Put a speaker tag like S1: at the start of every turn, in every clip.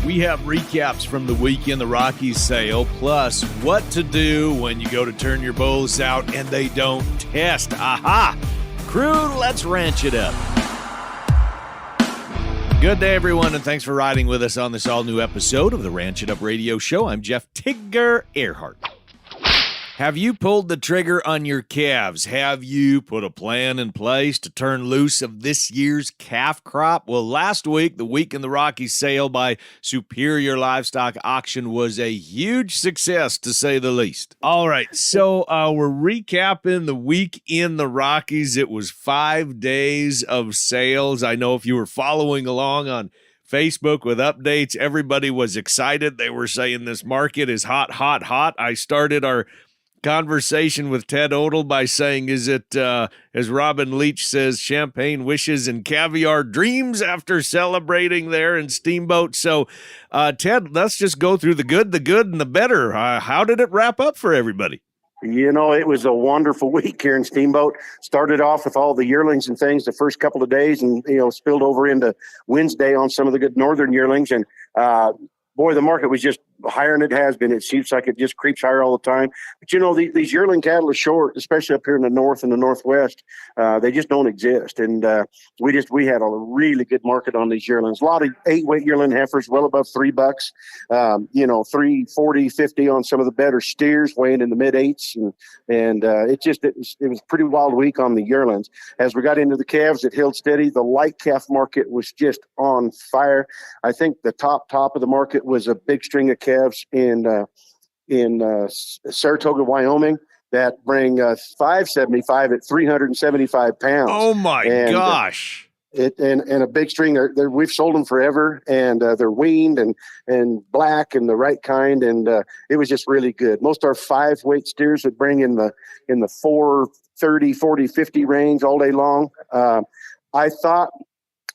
S1: We have recaps from the week in the Rockies sale, plus what to do when you go to turn your bulls out and they don't test. Aha! Crew, let's ranch it up. Good day, everyone, and thanks for riding with us on this all-new episode of the Ranch It Up Radio Show. I'm Jeff Tigger Erhardt. Have you pulled the trigger on your calves? Have you put a plan in place to turn loose of this year's calf crop? Well, last week, the week in the Rockies sale by Superior Livestock Auction was a huge success, to say the least. All right, so we're recapping the week in the Rockies. It was 5 days of sales. I know if you were following along on Facebook with updates, everybody was excited. They were saying this market is hot, hot, hot. I started our conversation with Ted Odle by saying, is it, as Robin Leach says, champagne wishes and caviar dreams after celebrating there in Steamboat? So, Ted, let's just go through the good, and the better. How did it wrap up for everybody?
S2: You know, it was a wonderful week here in Steamboat. Started off with all the yearlings and things the first couple of days and, spilled over into Wednesday on some of the good northern yearlings. And, boy, the market was just higher than it has been. It seems like it just creeps higher all the time. But, these yearling cattle are short, especially up here in the north and the northwest. They just don't exist. And we had a really good market on these yearlings. A lot of 8-weight yearling heifers, well above $3. $3.40, $50 on some of the better steers, weighing in the mid-8s. And it was a pretty wild week on the yearlings. As we got into the calves, it held steady. The light calf market was just on fire. I think the top of the market was a big string of calves in Saratoga, Wyoming, that bring 575 at 375 pounds.
S1: Oh my gosh!
S2: And a big string. We've sold them forever, and they're weaned and black and the right kind, and it was just really good. Most of our 5-weight steers would bring in the 430, 40, 50 range all day long. I thought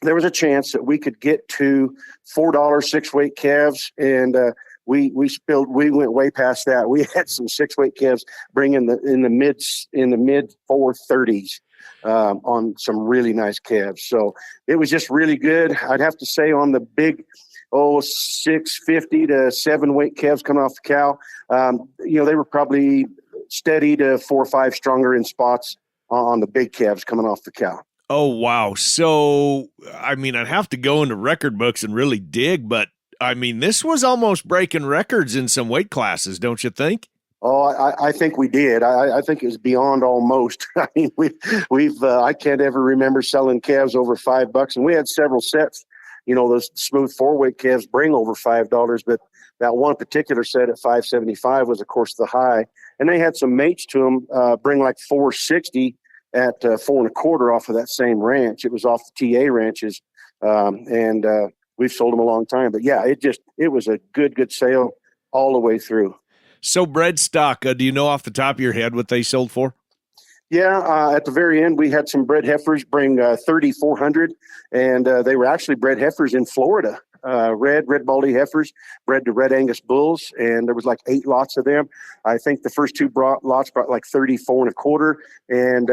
S2: there was a chance that we could get to $4 6-weight calves, and we went way past that. We had some 6-weight calves bring in the mid 430s on some really nice calves. So it was just really good. I'd have to say on the big 650 to 7-weight calves coming off the cow, they were probably steady to 4 or 5 stronger in spots on the big calves coming off the cow.
S1: Oh, wow. So, I'd have to go into record books and really dig, but, this was almost breaking records in some weight classes, don't you think?
S2: Oh, I think we did. I think it was beyond almost. I can't ever remember selling calves over $5, and we had several sets. Those smooth 4-weight calves bring over $5, but that one particular set at $5.75 was, of course, the high. And they had some mates to them bring like $4.60 at 4 1/4 off of that same ranch. It was off the TA ranches, and we've sold them a long time. But yeah, it was a good sale all the way through.
S1: So bred stock, do you know off the top of your head what they sold for?
S2: Yeah, at the very end, we had some bred heifers bring 3,400, and they were actually bred heifers in Florida. Red baldy heifers bred to Red Angus bulls, and there was like 8 lots of them. I think the first 2 lots brought like 34 1/4, and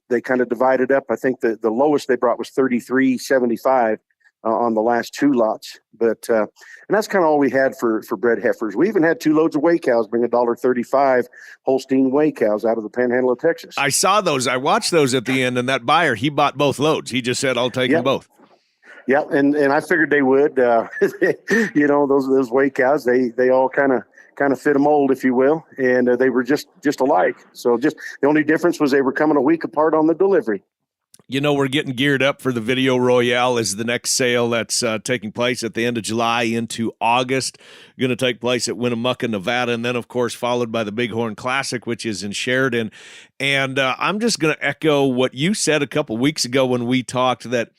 S2: they kind of divided up. I think the lowest they brought was 33.75 on the last 2 lots. But and that's kind of all we had for bred heifers. We even had 2 loads of weigh cows bring $1.35 Holstein weigh cows out of the Panhandle of Texas.
S1: I saw those. I watched those at the end, and that buyer, he bought both loads. He just said, "I'll take them both."
S2: Yeah, and I figured they would. Those weigh cows, they all kind of fit a mold, if you will, and they were just alike. So just the only difference was they were coming a week apart on the delivery.
S1: We're getting geared up for the Video Royale as the next sale that's taking place at the end of July into August. Going to take place at Winnemucca, Nevada, and then, of course, followed by the Bighorn Classic, which is in Sheridan. And I'm just going to echo what you said a couple weeks ago when we talked that,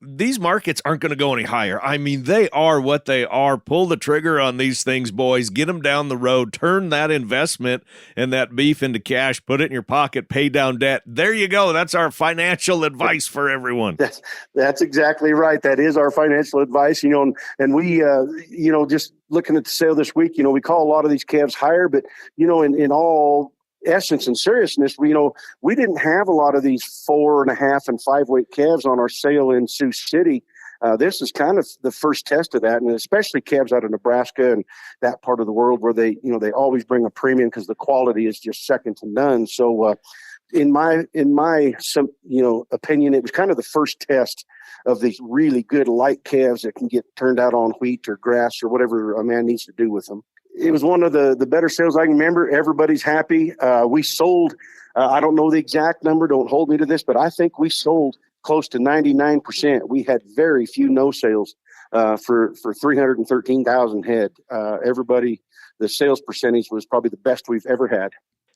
S1: these markets aren't going to go any higher. They are what they are. Pull the trigger on these things, boys. Get them down the road. Turn that investment and that beef into cash. Put it in your pocket. Pay down debt. There you go. That's our financial advice for everyone.
S2: That's exactly right. That is our financial advice. And we, just looking at the sale this week, we call a lot of these calves higher, but, in all essence and seriousness, we didn't have a lot of these 4.5 and 5-weight calves on our sale in Sioux City. This is kind of the first test of that, and especially calves out of Nebraska and that part of the world where they always bring a premium because the quality is just second to none. So in my opinion, it was kind of the first test of these really good light calves that can get turned out on wheat or grass or whatever a man needs to do with them. It was one of the better sales I can remember. Everybody's happy. We sold, I don't know the exact number, don't hold me to this, but I think we sold close to 99%. We had very few no sales for 313,000 head. The sales percentage was probably the best we've ever had.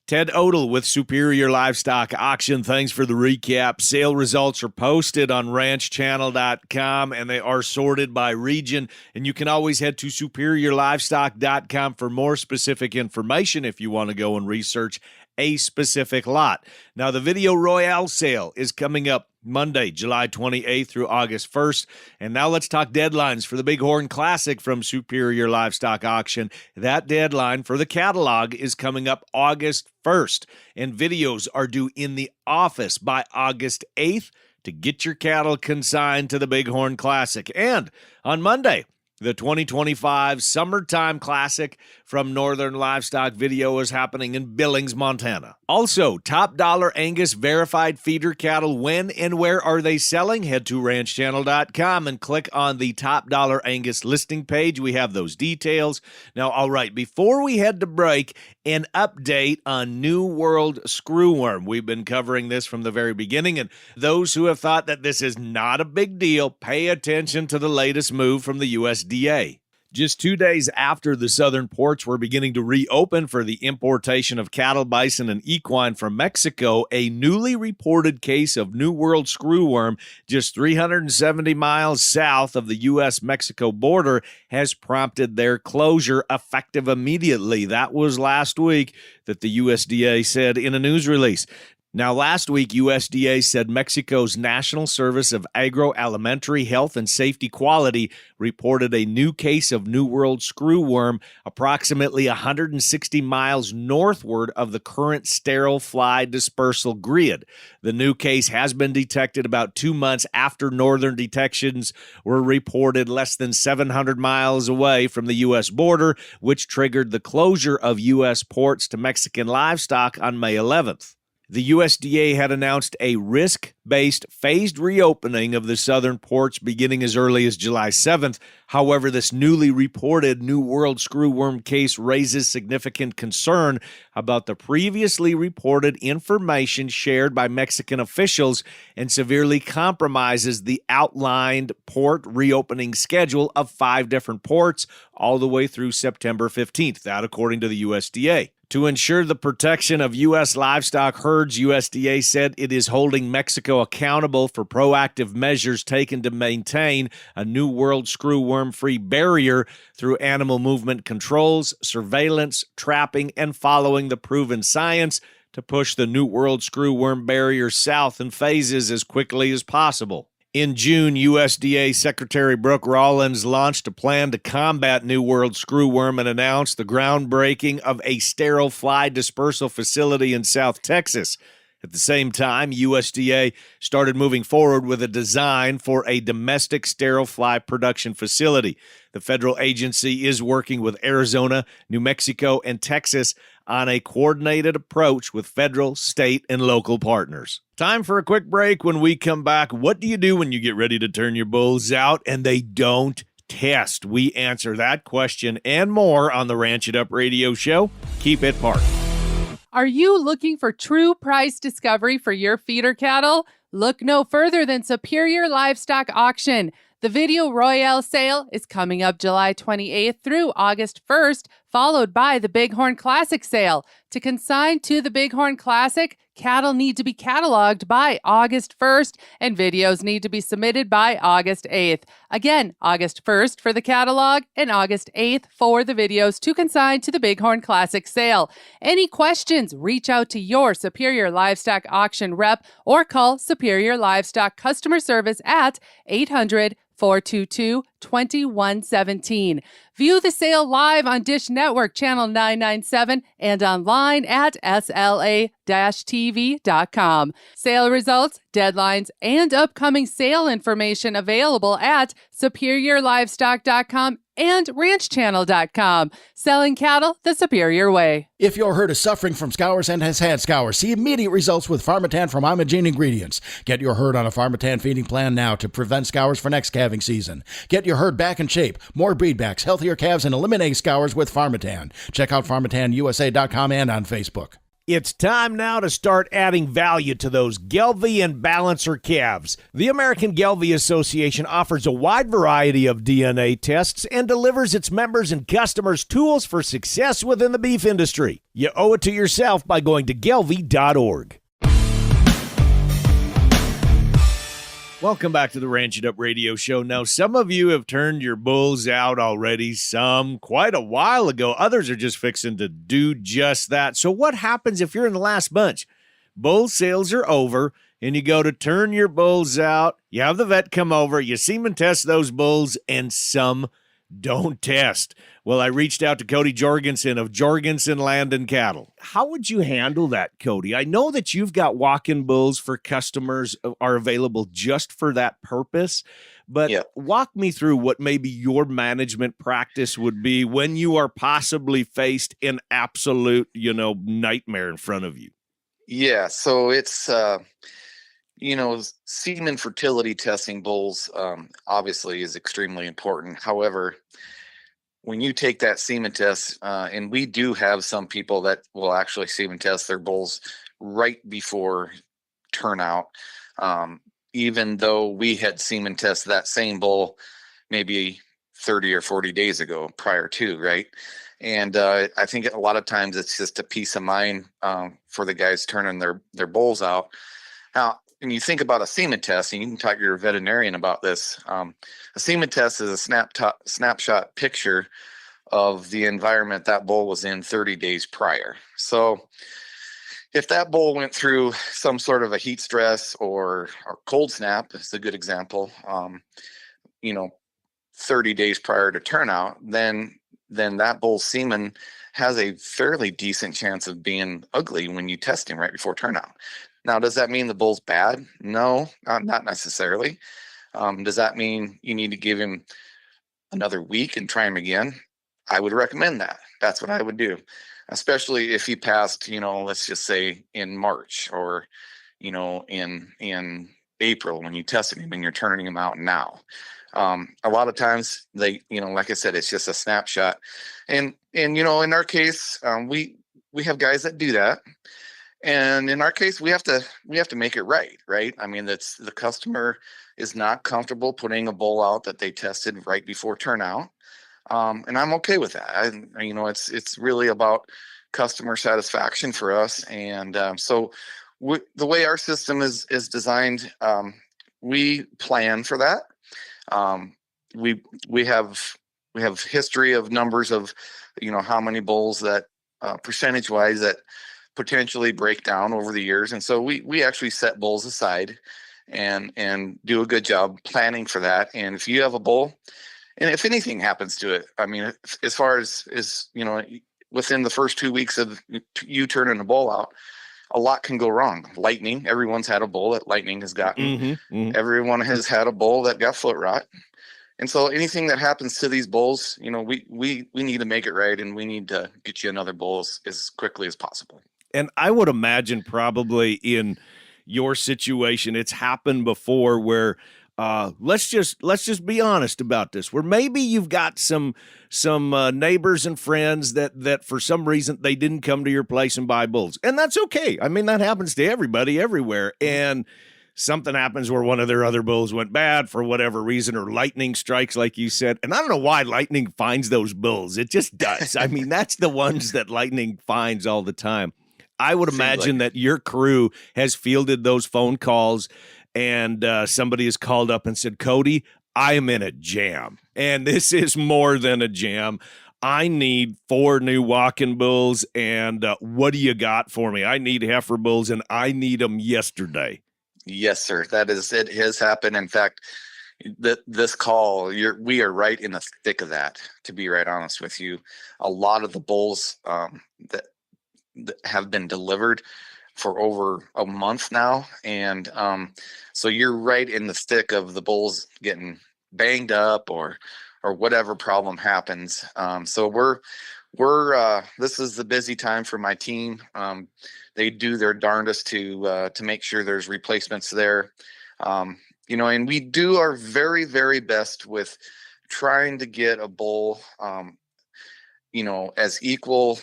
S1: Ted Odle with Superior Livestock Auction. Thanks for the recap. Sale results are posted on ranchchannel.com, and they are sorted by region. And you can always head to superiorlivestock.com for more specific information if you want to go and research a specific lot. Now, the Video Royale sale is coming up Monday, July 28th through August 1st. And now let's talk deadlines for the Bighorn Classic from Superior Livestock Auction. That deadline for the catalog is coming up August 1st, and videos are due in the office by August 8th to get your cattle consigned to the Bighorn Classic. And on Monday, the 2025 Summertime Classic from Northern Livestock Video is happening in Billings, Montana. Also, top dollar Angus verified feeder cattle. When and where are they selling? Head to ranchchannel.com and click on the top dollar Angus listing page. We have those details. Now, all right, before we head to break, an update on New World screwworm. We've been covering this from the very beginning, and those who have thought that this is not a big deal, pay attention to the latest move from the USDA. Just 2 days after the southern ports were beginning to reopen for the importation of cattle, bison, and equine from Mexico, a newly reported case of New World screwworm just 370 miles south of the U.S.-Mexico border has prompted their closure effective immediately. That was last week that the USDA said in a news release. Now, last week, USDA said Mexico's National Service of Agroalimentary Health and Safety Quality reported a new case of New World screwworm approximately 160 miles northward of the current sterile fly dispersal grid. The new case has been detected about 2 months after northern detections were reported less than 700 miles away from the U.S. border, which triggered the closure of U.S. ports to Mexican livestock on May 11th. The USDA had announced a risk-based phased reopening of the southern ports beginning as early as July 7th. However, this newly reported New World screwworm case raises significant concern about the previously reported information shared by Mexican officials and severely compromises the outlined port reopening schedule of 5 different ports all the way through September 15th. That according to the USDA. To ensure the protection of U.S. livestock herds, USDA said it is holding Mexico accountable for proactive measures taken to maintain a New World screwworm-free barrier through animal movement controls, surveillance, trapping, and following the proven science to push the New World screwworm barrier south in phases as quickly as possible. In June, USDA Secretary Brooke Rollins launched a plan to combat New World screwworm and announced the groundbreaking of a sterile fly dispersal facility in South Texas. At the same time, USDA started moving forward with a design for a domestic sterile fly production facility. The federal agency is working with Arizona, New Mexico, and Texas on a coordinated approach with federal, state, and local partners. Time for a quick break. When we come back, what do you do when you get ready to turn your bulls out and they don't test? We answer that question and more on the Ranch It Up radio show. Keep it parked.
S3: Are you looking for true price discovery for your feeder cattle? Look no further than Superior Livestock Auction. The Video Royale sale is coming up July 28th through August 1st, followed by the Bighorn Classic sale. To consign to the Bighorn Classic, cattle need to be cataloged by August 1st, and videos need to be submitted by August 8th. Again, August 1st for the catalog and August 8th for the videos to consign to the Bighorn Classic sale. Any questions, reach out to your Superior Livestock Auction rep or call Superior Livestock Customer Service at 800-422-2117. View the sale live on Dish Network Channel 997 and online at SLA.com. tv.com. Sale results, deadlines, and upcoming sale information available at superiorlivestock.com and ranchchannel.com. Selling cattle the superior way.
S4: If your herd is suffering from scours and has had scours, see immediate results with Pharmatan from Imogene Ingredients. Get your herd on a Pharmatan feeding plan now to prevent scours for next calving season. Get your herd back in shape, more breedbacks, healthier calves, and eliminate scours with Pharmatan. Check out PharmatanUSA.com and on Facebook.
S1: It's time now to start adding value to those Gelbvieh and Balancer calves. The American Gelbvieh Association offers a wide variety of DNA tests and delivers its members and customers tools for success within the beef industry. You owe it to yourself by going to gelbvieh.org. Welcome back to the Ranch It Up radio show. Now, some of you have turned your bulls out already, some quite a while ago. Others are just fixing to do just that. So what happens if you're in the last bunch? Bull sales are over, and you go to turn your bulls out. You have the vet come over. You semen test those bulls, and some don't test. Well, I reached out to Cody Jorgensen of Jorgensen Land and Cattle. How would you handle that, Cody? I know that you've got walk-in bulls for customers are available just for that purpose, but walk me through what maybe your management practice would be when you are possibly faced an absolute, nightmare in front of you.
S5: Yeah, so it's semen fertility testing bulls obviously is extremely important. However, when you take that semen test, and we do have some people that will actually semen test their bulls right before turnout, even though we had semen test that same bull maybe 30 or 40 days ago prior to, right? And I think a lot of times it's just a peace of mind for the guys turning their bulls out. Now, when you think about a semen test, and you can talk to your veterinarian about this, a semen test is a snapshot picture of the environment that bull was in 30 days prior. So if that bull went through some sort of a heat stress or cold snap, it's a good example, 30 days prior to turnout, then that bull's semen has a fairly decent chance of being ugly when you test him right before turnout. Now, does that mean the bull's bad? No, not necessarily. Does that mean you need to give him another week and try him again? I would recommend that. That's what I would do, especially if he passed, let's just say in March or, in April when you tested him and you're turning him out now. A lot of times they, like I said, it's just a snapshot. And in our case, we have guys that do that. And in our case, we have to make it right. I mean, that's the customer is not comfortable putting a bull out that they tested right before turnout. And I'm okay with that. It's really about customer satisfaction for us. And so the way our system is designed, we plan for that. We have history of numbers of, how many bulls that percentage wise that potentially break down over the years. And so we actually set bulls aside and do a good job planning for that. And if you have a bull, and if anything happens to it, I mean, as far as within the first 2 weeks of you turning a bull out, a lot can go wrong. Lightning, everyone's had a bull that lightning has gotten. Everyone has had a bull that got foot rot. And so anything that happens to these bulls, we need to make it right, and we need to get you another bull as quickly as possible.
S1: And I would imagine probably in your situation, it's happened before where let's just be honest about this, where maybe you've got some neighbors and friends that for some reason they didn't come to your place and buy bulls. And that's okay. I mean, that happens to everybody everywhere. And something happens where one of their other bulls went bad for whatever reason, or lightning strikes, like you said. And I don't know why lightning finds those bulls. It just does. I mean, that's the ones that lightning finds all the time. I would imagine that your crew has fielded those phone calls, and somebody has called up and said, Cody, I am in a jam, and this is more than a jam. I need 4 new walking bulls, and what do you got for me? I need heifer bulls, and I need them yesterday.
S5: Yes, sir. It has happened. In fact, this call, we are right in the thick of that, to be right honest with you. A lot of the bulls that have been delivered over a month now. And so you're right in the thick of the bulls getting banged up or whatever problem happens. So we're this is the busy time for my team. They do their darndest to make sure there's replacements there. And we do our very, very best with trying to get a bull, as equal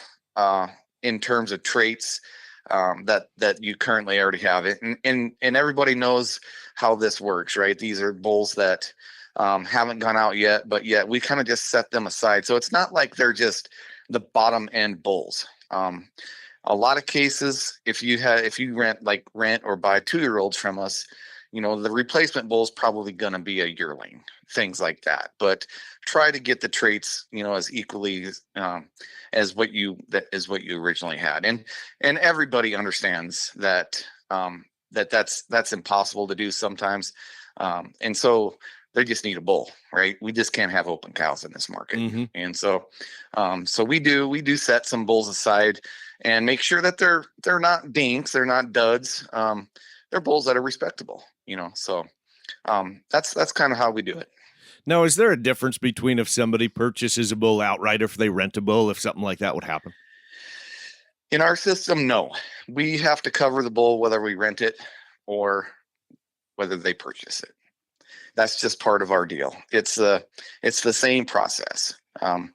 S5: in terms of traits that you currently already have. And everybody knows how this works, right? These are bulls that haven't gone out yet, but yet we kind of just set them aside. So it's not like they're just the bottom end bulls. A lot of cases, if you rent or buy 2-year-olds from us, the replacement bull is probably going to be a yearling, things like that. But try to get the traits, as equally as what you originally had. And everybody understands that that's impossible to do sometimes. And so they just need a bull, right? We just can't have open cows in this market. Mm-hmm. And so we do set some bulls aside and make sure that they're not dinks, they're not duds. They're bulls that are respectable, so that's kind of how we do it.
S1: Now, is there a difference between if somebody purchases a bull outright or if they rent a bull, if something like that would happen?
S5: In our system, no. We have to cover the bull whether we rent it or whether they purchase it. That's just part of our deal. It's the same process. I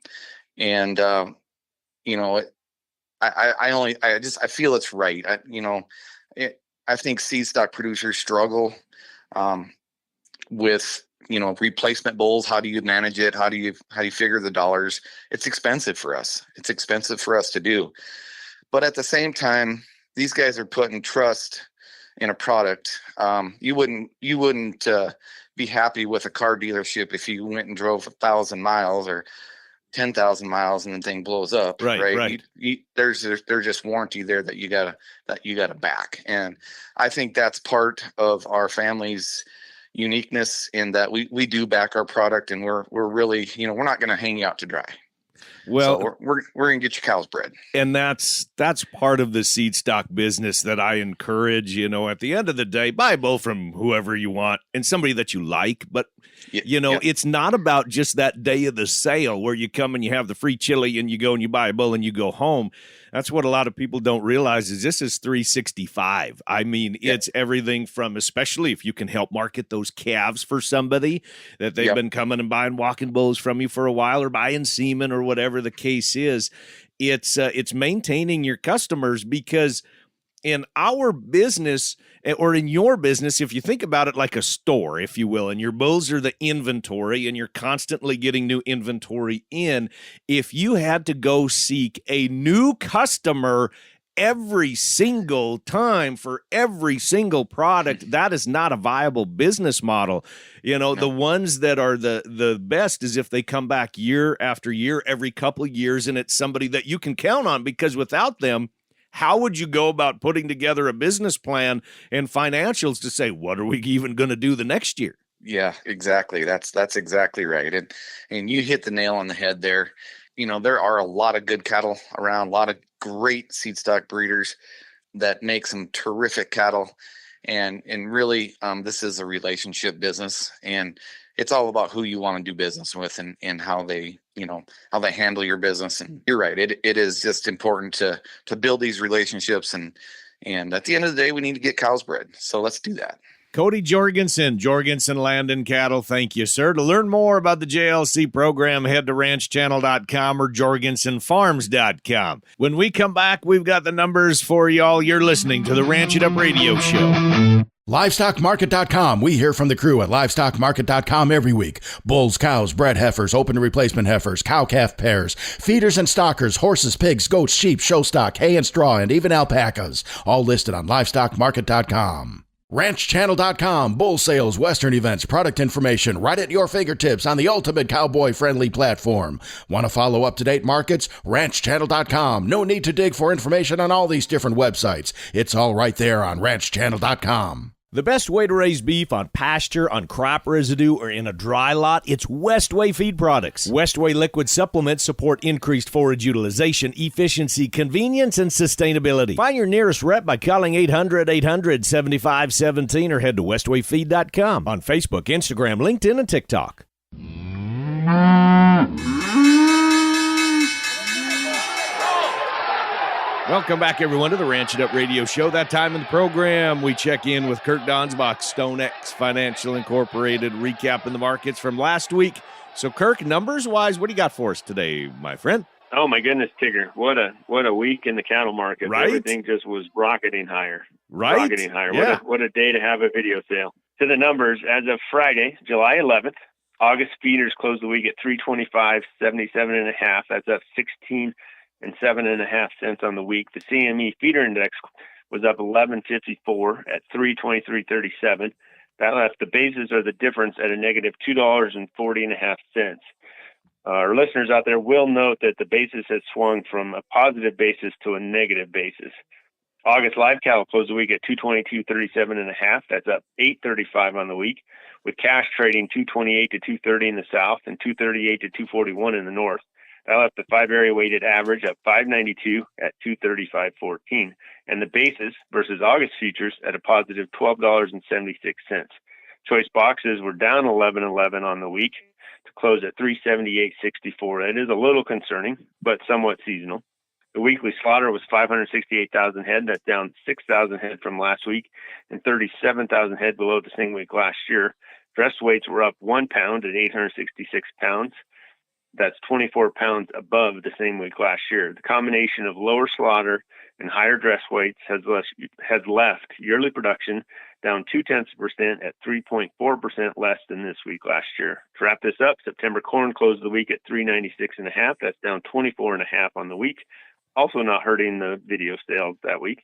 S5: feel it's right. I think seed stock producers struggle with replacement bulls. How do you manage it? How do you figure the dollars? It's expensive for us. It's expensive for us to do. But at the same time, these guys are putting trust in a product. You wouldn't be happy with a car dealership if you went and drove 1,000 miles or 10,000 miles and the thing blows up. Right. There's just warranty there that you gotta back. And I think that's part of our family's uniqueness in that we do back our product, and we're really, we're not going to hang you out to dry. Well, so we're going to get your cows bred.
S1: And that's part of the seed stock business that I encourage. At the end of the day, buy a bull from whoever you want and somebody that you like. But, it's not about just that day of the sale where you come and you have the free chili and you go and you buy a bull and you go home. That's what a lot of people don't realize is this is 365. I mean, It's everything from, especially if you can help market those calves for somebody that they've been coming and buying walking bulls from you for a while or buying semen or whatever the case is. It's maintaining your customers, because in our business, or in your business, if you think about it like a store, if you will, and your bulls are the inventory and you're constantly getting new inventory in, if you had to go seek a new customer every single time for every single product, that is not a viable business model. No. The ones that are the best is if they come back year after year, every couple of years, and it's somebody that you can count on, because without them, how would you go about putting together a business plan and financials to say, what are we even going to do the next year?
S5: Yeah, exactly. That's exactly right. And you hit the nail on the head there. There are a lot of good cattle around, a lot of great seed stock breeders that make some terrific cattle. And really, this is a relationship business, and it's all about who you want to do business with and how they handle your business. And you're right. It is just important to build these relationships. And at the end of the day, we need to get cows bred. So let's do that.
S1: Cody Jorgensen, Jorgensen Land and Cattle. Thank you, sir. To learn more about the JLC program, head to ranchchannel.com or jorgensenfarms.com. When we come back, we've got the numbers for y'all. You're listening to the Ranch It Up Radio Show.
S4: LivestockMarket.com. We hear from the crew at LivestockMarket.com every week. Bulls, cows, bred heifers, open to replacement heifers, cow-calf pairs, feeders and stockers, horses, pigs, goats, sheep, show stock, hay and straw, and even alpacas. All listed on LivestockMarket.com. RanchChannel.com. Bull sales, Western events, product information right at your fingertips on the ultimate cowboy-friendly platform. Want to follow up-to-date markets? RanchChannel.com. No need to dig for information on all these different websites. It's all right there on RanchChannel.com.
S1: The best way to raise beef on pasture, on crop residue, or in a dry lot, it's Westway feed products. Westway liquid supplements support increased forage utilization, efficiency, convenience, and sustainability. Find your nearest rep by calling 800-800-7517 or head to westwayfeed.com on Facebook, Instagram, LinkedIn, and TikTok. Welcome back, everyone, to the Ranch It Up Radio Show. That time in the program, we check in with Kirk Donsbach, StoneX Financial Incorporated, recapping the markets from last week. So, Kirk, numbers-wise, what do you got for us today, my friend?
S6: Oh, my goodness, Tigger. What a week in the cattle market.
S1: Right?
S6: Everything just was rocketing higher.
S1: Right?
S6: Rocketing higher.
S1: Yeah.
S6: What a day to have a video sale. To the numbers, as of Friday, July 11th, August feeders closed the week at 325.77.5. That's up 16 and 7.5 cents on the week. The CME feeder index was up 11.54 at 323.37. That left the basis or the difference at a negative $2.40.5. Our listeners out there will note that the basis has swung from a positive basis to a negative basis. August live cattle closed the week at 222.37.5. That's up 8.35 on the week, with cash trading 228 to 230 in the south and 238 to 241 in the north. That left the 5-area weighted average up 592 at 235.14, and the basis versus August futures at a positive $12.76. Choice boxes were down 11.11 on the week to close at 378.64. That is a little concerning, but somewhat seasonal. The weekly slaughter was 568,000 head. That's down 6,000 head from last week and 37,000 head below the same week last year. Dress weights were up 1 pound at 866 pounds. That's 24 pounds above the same week last year. The combination of lower slaughter and higher dress weights has left yearly production down 0.2% at 3.4% less than this week last year. To wrap this up, September corn closed the week at 396.5. That's down 24.5 on the week. Also not hurting the video sales that week.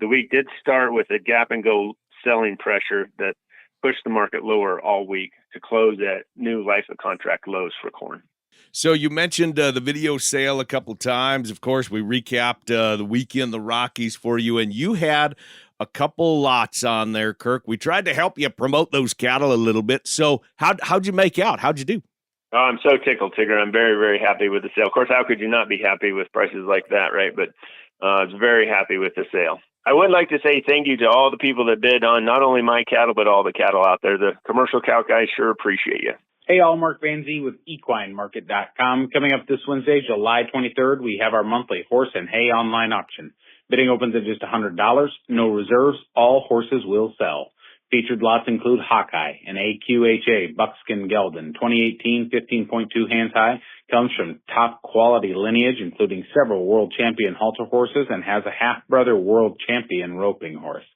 S6: The week did start with a gap and go selling pressure that pushed the market lower all week to close at new life of contract lows for corn.
S1: So you mentioned the video sale a couple times. Of course, we recapped the weekend, the Rockies for you, and you had a couple lots on there, Kirk. We tried to help you promote those cattle a lit'll bit. So how'd you make out? How'd you do?
S6: Oh, I'm so tickled, Tigger. I'm very, very happy with the sale. Of course, how could you not be happy with prices like that, right? But I was very happy with the sale. I would like to say thank you to all the people that bid on not only my cattle, but all the cattle out there. The commercial cow guys sure appreciate you.
S7: Hey, all, Mark Van Zee with equinemarket.com. Coming up this Wednesday, July 23rd, we have our monthly horse and hay online auction. Bidding opens at just $100. No reserves. All horses will sell. Featured lots include Hawkeye, an AQHA Buckskin Geldon, 2018 15.2 hands high, comes from top quality lineage, including several world champion halter horses, and has a half-brother world champion roping horse.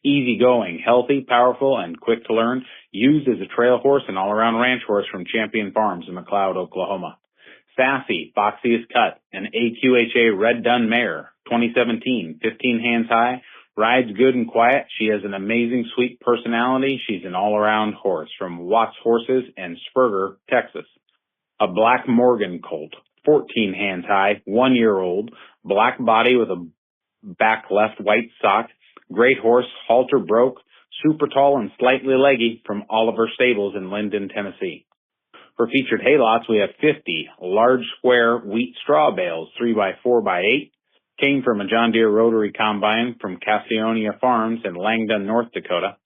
S7: Easygoing, healthy, powerful, and quick to learn, used as a trail horse and all-around ranch horse from Champion Farms in McLeod, Oklahoma. Sassy, Foxy is Cut, an AQHA Red Dun mare, 2017, 15 hands high, rides good and quiet. She has an amazing, sweet personality. She's an all-around horse from Watts Horses in Spurger, Texas. A Black Morgan colt, 14 hands high, 1 year old, black body with a back left white sock. Great horse, halter broke, super tall and slightly leggy from Oliver Stables in Linden, Tennessee. For featured hay lots, we have 50 large square wheat straw bales, 3x4x8, came from a John Deere rotary combine from Cassionia Farms in Langdon, North Dakota,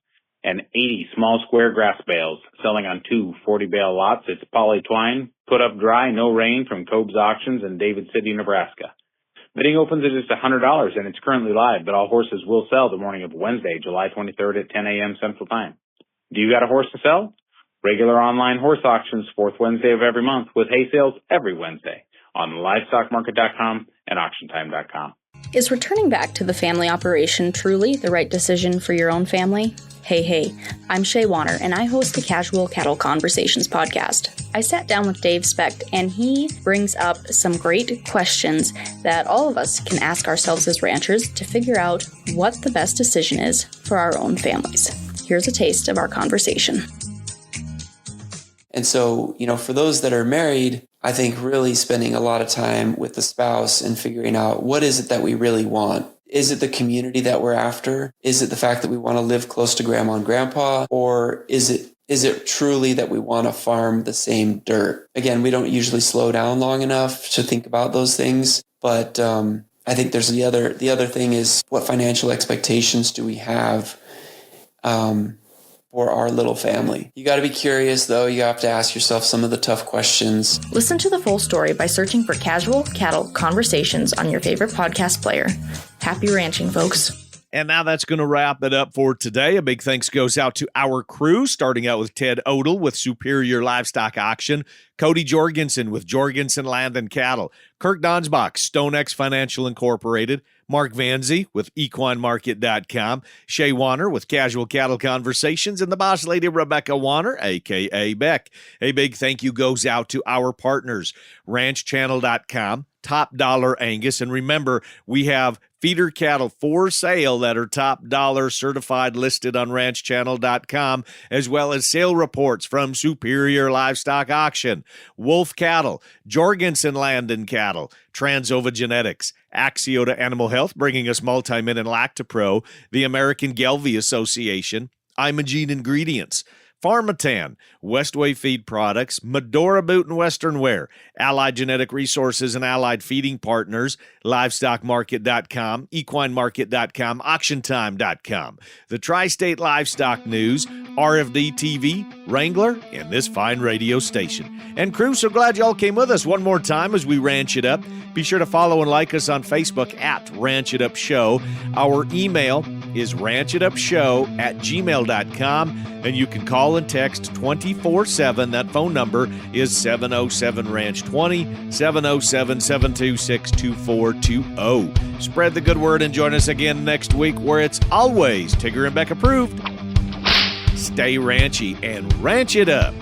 S7: and 80 small square grass bales, selling on 2 40-bale lots. It's poly twine, put up dry, no rain from Cobb's Auctions in David City, Nebraska. Bidding opens at just $100, and it's currently live, but all horses will sell the morning of Wednesday, July 23rd at 10 a.m. Central Time. Do you got a horse to sell? Regular online horse auctions, fourth Wednesday of every month, with hay sales every Wednesday on livestockmarket.com and auctiontime.com.
S8: Is returning back to the family operation truly the right decision for your own family? Hey, I'm Shay Wanner, and I host the Casual Cattle Conversations podcast. I sat down with Dave Specht, and he brings up some great questions that all of us can ask ourselves as ranchers to figure out what the best decision is for our own families. Here's a taste of our conversation.
S9: And so, for those that are married, I think really spending a lot of time with the spouse and figuring out what is it that we really want. Is it the community that we're after? Is it the fact that we want to live close to grandma and grandpa? Or is it truly that we want to farm the same dirt? Again, we don't usually slow down long enough to think about those things. But I think there's the other thing is, what financial expectations do we have for our little family? You got to be curious, though. You have to ask yourself some of the tough questions.
S8: Listen to the full story by searching for Casual Cattle Conversations on your favorite podcast player. Happy ranching, folks.
S1: And now that's going to wrap it up for today. A big thanks goes out to our crew, starting out with Ted Odle with Superior Livestock Auction, Cody Jorgensen with Jorgensen Land and Cattle, Kirk Donsbach, StoneX Financial Incorporated, Mark Vanzi with equinemarket.com, Shay Wanner with Casual Cattle Conversations, and the boss lady, Rebecca Wanner, AKA BEC. A big thank you goes out to our partners, ranchchannel.com, Top Dollar Angus, and remember, we have feeder cattle for sale that are top dollar certified, listed on ranchchannel.com, as well as sale reports from Superior Livestock Auction, Wolf Cattle, Jorgensen Land and Cattle, Transova Genetics, Axiota Animal Health, bringing us Multimin and Lactopro, the American Gelbvieh Association, Imogene Ingredients, Pharmatan, Westway Feed Products, Medora Boot and Western Wear, Allied Genetic Resources and Allied Feeding Partners, LivestockMarket.com, EquineMarket.com, AuctionTime.com, the Tri-State Livestock News, RFD TV, Wrangler, and this fine radio station. And crew, so glad y'all came with us one more time as we ranch it up. Be sure to follow and like us on Facebook at Ranch It Up Show. Our email is ranchitupshow@gmail.com, and you can call and text 24/7. That phone number is 707-RANCH-20, 707-726-2420. Spread the good word and join us again next week, where it's always Tigger and Beck approved. Stay ranchy and ranch it up.